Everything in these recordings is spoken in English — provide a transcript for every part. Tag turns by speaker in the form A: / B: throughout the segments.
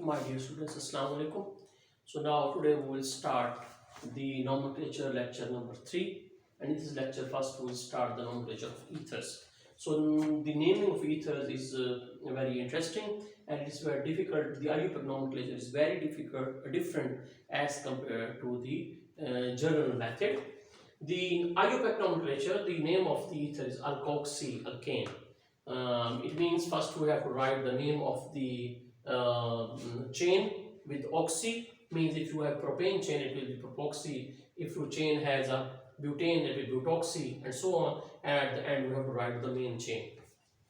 A: My dear students, Assalamu alaikum. So now today we will start the nomenclature lecture number 3, and in this lecture first we will start the nomenclature of ethers. So the naming of ethers is very interesting, and it is very difficult. The IUPAC nomenclature is very different as compared to the general method. The IUPAC nomenclature, the name of the ether is alkoxy alkane. It means first we have to write the name of the chain with oxy, means if you have propane chain it will be propoxy, if your chain has a butane it will be butoxy, and so on, and at the end we have to write the main chain.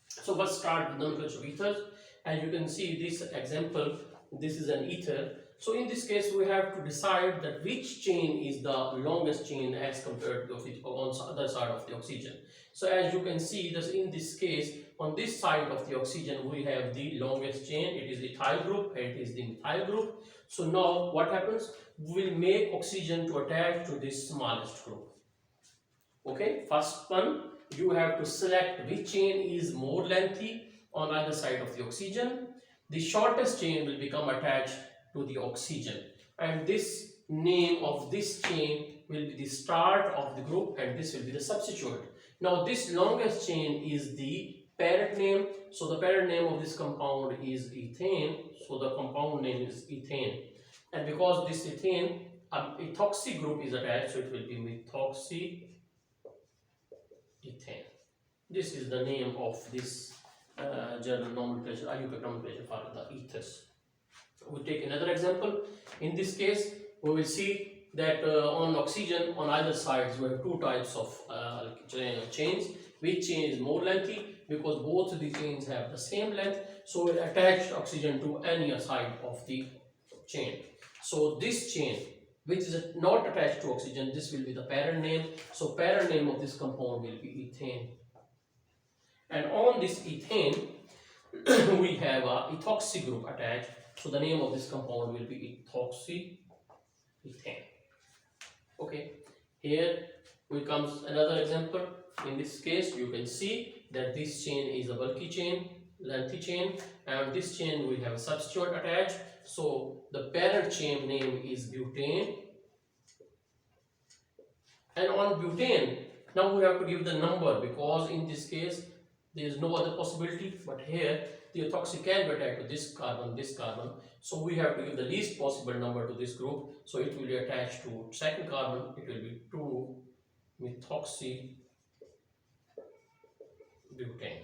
A: So let's start with nomenclature of ethers. As you can see this example, this is an ether. So in this case we have to decide that which chain is the longest chain as compared to the other side of the oxygen. So as you can see this, in this case on this side of the oxygen we have the longest chain, it is the ethyl group and it is the methyl group. So now what happens, we will make oxygen to attach to this smallest group. Okay, first one, you have to select which chain is more lengthy on either side of the oxygen. The shortest chain will become attached to the oxygen, and this name of this chain will be the start of the group and this will be the substituent. Now this longest chain is the parent name, so the parent name of this compound is ethane, so the compound name is ethane, and because this ethane, ethoxy group is attached, so it will be methoxy ethane. This is the name of this general nomenclature, IUPAC nomenclature for the ethers. We take another example. In this case, we will see that on oxygen, on either sides, we have two types of chains. Which chain is more lengthy? Because both of the chains have the same length, so we attach oxygen to any side of the chain. So this chain, which is not attached to oxygen, this will be the parent name. So parent name of this compound will be ethane. And on this ethane, we have a ethoxy group attached. So the name of this compound will be ethoxy ethane. Okay. Here we comes another example. In this case, you can see that this chain is a bulky chain, lengthy chain, and this chain we have a substituent attached. So the parent chain name is butane. And on butane, now we have to give the number, because in this case there is no other possibility, but here the ethoxy can be attached to this carbon, so we have to give the least possible number to this group, so it will be attached to second carbon, it will be 2-methoxy butane.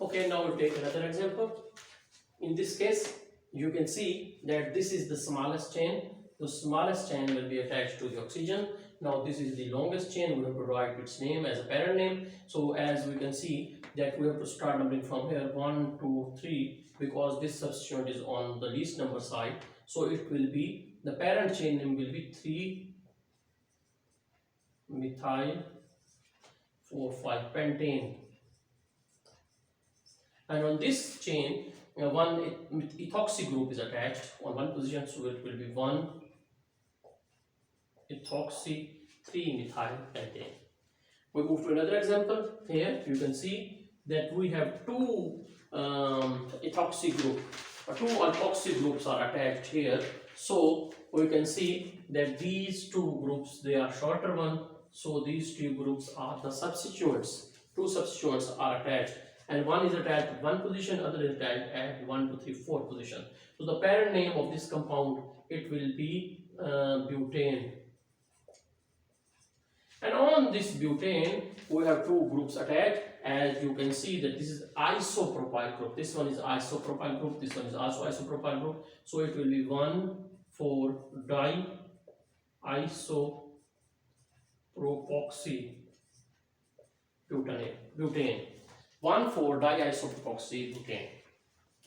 A: Okay, now we'll take another example. In this case, you can see that this is the smallest chain. The smallest chain will be attached to the oxygen. Now this is the longest chain, we have to write its name as a parent name. So as we can see that we have to start numbering from here 1, 2, 3, because this substituent is on the least number side. So it will be, the parent chain name will be 3-methyl 4,5-pentane. And on this chain, one ethoxy group is attached on one position, so it will be 1-ethoxy 3-methyl pentane. We move to another example. Here you can see that we have two ethoxy group, two alkoxy groups are attached here. So we can see that these two groups, they are shorter one. So these two groups are the substituents. Two substituents are attached, and one is attached at one position, other is attached at 1, 2, 3, 4 position. So the parent name of this compound, it will be butane. And on this butane, we have two groups attached. As you can see that this is isopropyl group. This one is isopropyl group. This one is also isopropyl group. So it will be 1,4-diisopropoxy butane. 1,4-diisopropoxy butane.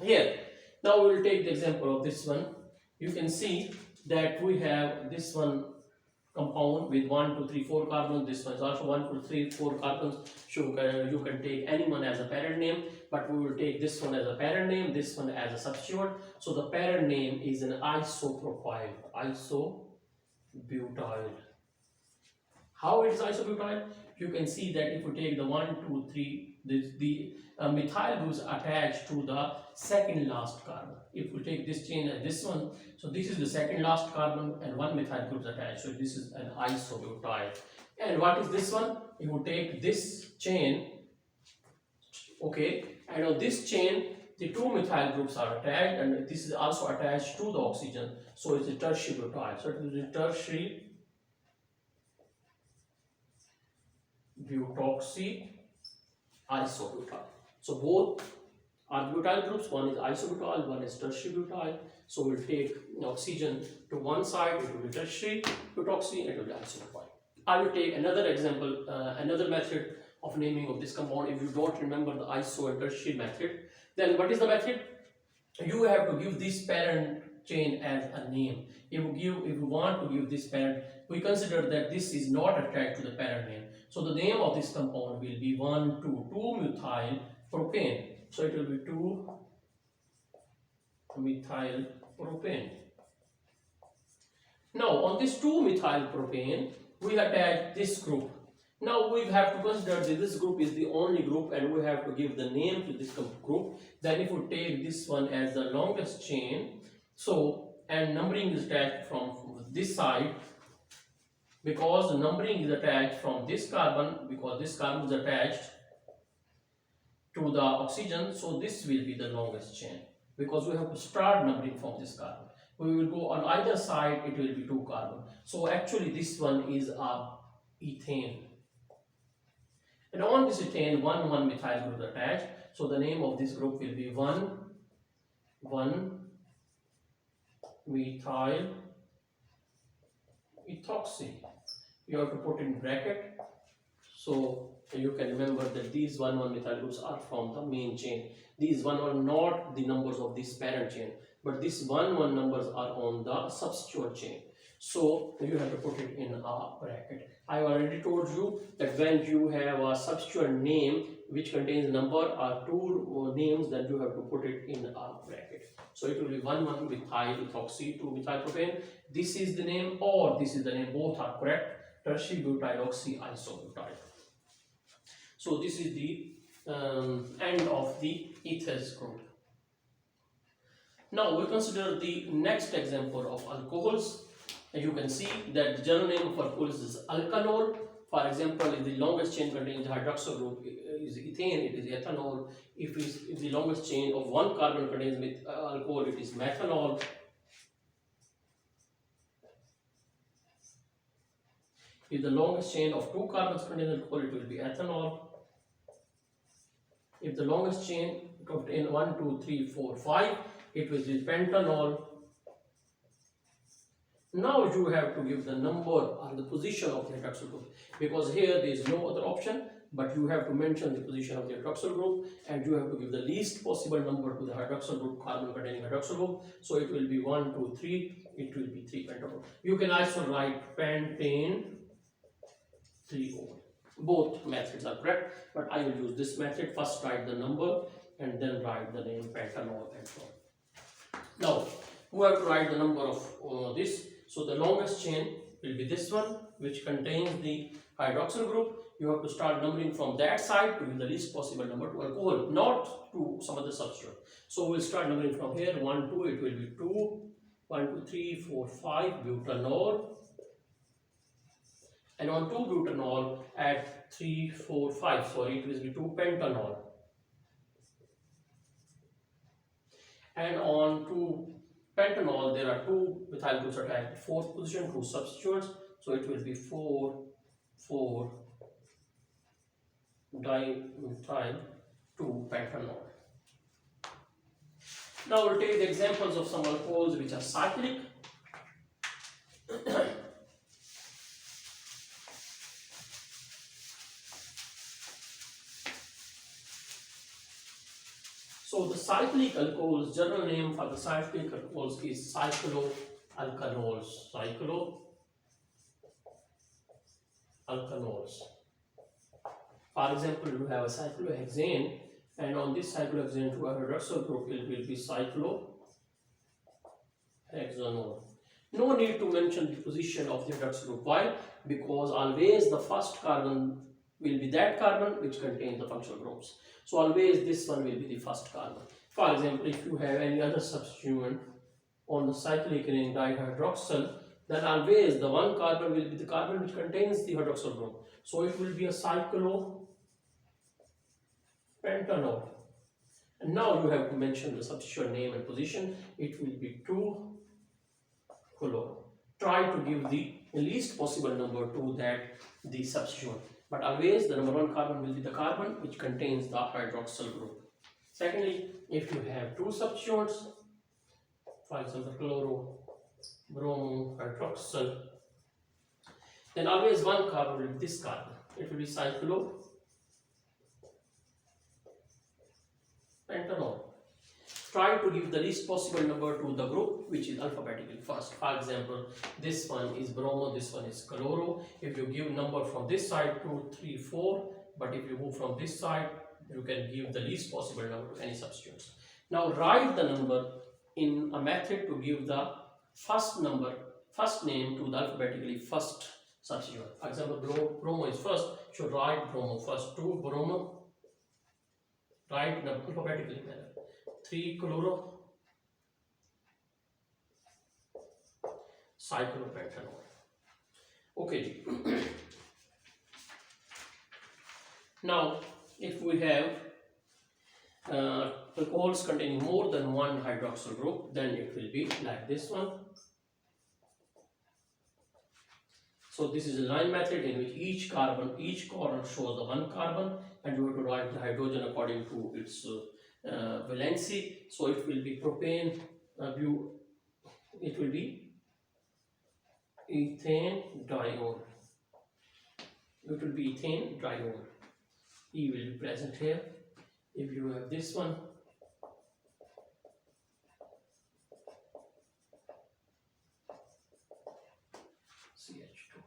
A: Here, now we will take the example of this one. You can see that we have this one compound with 1, 2, 3, 4 carbons. This one is also 1, 2, 3, 4 carbons. So you can take any one as a parent name, but we will take this one as a parent name, this one as a substituent. So the parent name is an isopropyl, isobutyl. How it is isobutyl? You can see that if we take the 1, 2, 3, the methyl groups attached to the second last carbon. If we take this chain and this one, so this is the second last carbon and one methyl group is attached. So this is an isobutyl. And what is this one? You will take this chain, okay, and on this chain the two methyl groups are attached, and this is also attached to the oxygen. So it's a tertiary butyl. So it is a tertiary butoxy isobutyl. So both are butyl groups. One is isobutyl, one is tertiary butyl. So we'll take oxygen to one side, it will be tertiary butoxy, and it will be isobutyl. I will take another example, another method of naming of this compound. If you don't remember the iso and tertiary method, then what is the method? You have to give this parent chain as a name. If you want to give this parent, we consider that this is not attached to the parent name. So the name of this compound will be 1,2,2-methyl propane. So it will be 2-methyl propane. Now on this 2-methyl propane, we attach this group. Now we have to consider that this group is the only group, and we have to give the name to this group. Then if we take this one as the longest chain, so, and numbering is attached from this side, because the numbering is attached from this carbon, because this carbon is attached to the oxygen, so this will be the longest chain, because we have to start numbering from this carbon. We will go on either side, it will be 2 carbon. So actually this one is a ethane. And on this ethane, 1,1-methyl group is attached. So the name of this group will be 1,1-methyl ethoxy. You have to put in bracket. So you can remember that these 1,1-methyl groups are from the main chain. These 1 are not the numbers of this parent chain, but these 1,1 numbers are on the substituent chain. So you have to put it in a bracket. I already told you that when you have a substituent name which contains number or 2 names, then you have to put it in a bracket. So it will be 1,1-methyl ethoxy 2-methyl propane. This is the name or this is the name. Both are correct. Tertiary butyloxy isobutyl. So this is the end of the ethers group. Now we consider the next example of alcohols. You can see that the general name of alcohols is alkanol. For example, if the longest chain contains the hydroxyl group is ethane, it is ethanol. If the longest chain of one carbon contains alcohol, it is methanol. If the longest chain of 2 carbons contains alcohol, it will be ethanol. If the longest chain contains 1, 2, 3, 4, 5, it will be pentanol. Now you have to give the number or the position of the hydroxyl group, because here there is no other option, but you have to mention the position of the hydroxyl group, and you have to give the least possible number to the hydroxyl group, carbon containing hydroxyl group. So it will be 1, 2, 3, it will be 3 pentanol. You can also write pentane 3-O. Both methods are correct, but I will use this method. First write the number and then write the name pentanol and so on. Now we have to write the number of this. So the longest chain will be this one, which contains the hydroxyl group. You have to start numbering from that side to give the least possible number to alcohol, not to some other substrate. So we'll start numbering from here. 1, 2, it will be 2, 1, 2, 3, 4, 5, butanol. And on 2-butanol, add 3, 4, 5. Sorry, it will be 2 pentanol. And on 2 pentanol, there are 2 methyl groups attached. 4th position, 2 substituents. So it will be 4 dimethyl 2 pentanol. Now we'll take the examples of some alcohols which are cyclic. So the cyclic alcohols, general name for the cyclic alcohols is cycloalkanols. Cycloalkanols. For example, you have a cyclohexane, and on this cyclohexane to a hydroxyl group it will be cyclohexanol. No need to mention the position of the hydroxyl group. Why? Because always the first carbon will be that carbon which contains the functional groups. So always this one will be the first carbon. For example, if you have any other substituent on the cyclic ring dihydroxyl, then always the one carbon will be the carbon which contains the hydroxyl group. So it will be a cyclopentanol. And now you have to mention the substituent name and position. It will be 2-chloro. Try to give the least possible number to that the substituent. But always the number one carbon will be the carbon which contains the hydroxyl group. Secondly, if you have two substituents, for example chloro, bromo, hydroxyl, then always one carbon will be this carbon. It will be cyclopentanol. Try to give the least possible number to the group which is alphabetically first. For example, this one is bromo, this one is chloro. If you give number from this side 2, 3, 4, but if you move from this side, you can give the least possible number to any substituents. Now write the number in a method to give the first name to the alphabetically first substituent. For example, bromo is first, should write bromo first. 2 bromo, write in alphabetically manner. 3 chloro, cyclopentanol. Okay. Now, if we have alcohols containing more than one hydroxyl group, then it will be like this one. So this is a line method in which each corner shows the one carbon, and you have to write the hydrogen according to its valency. So it will be propane, it will be ethane diol. It will be ethane diol. E will be present here. If you have this one, CH2.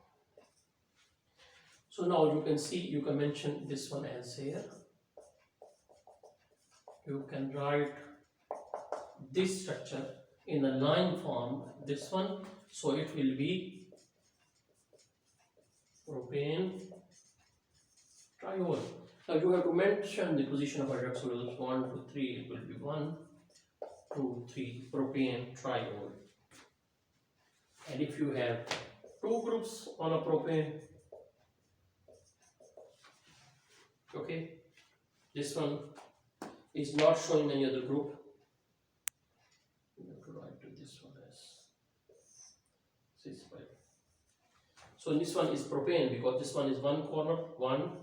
A: So now you can see, you can mention this one as here. You can write this structure in a line form, this one. So it will be propane triol. Now you have to mention the position of hydroxyl groups 1, 2, 3. It will be 1, 2, 3 propane triol. And if you have two groups on a propane, okay, this one is not showing any other group. We have to write to this one as cis5. So this one is propane because this one is one corner, 1,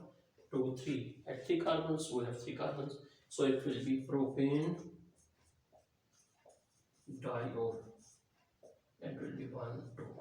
A: 2, 3. At 3 carbons, we have 3 carbons. So it will be propane diol. It will be 1, 2.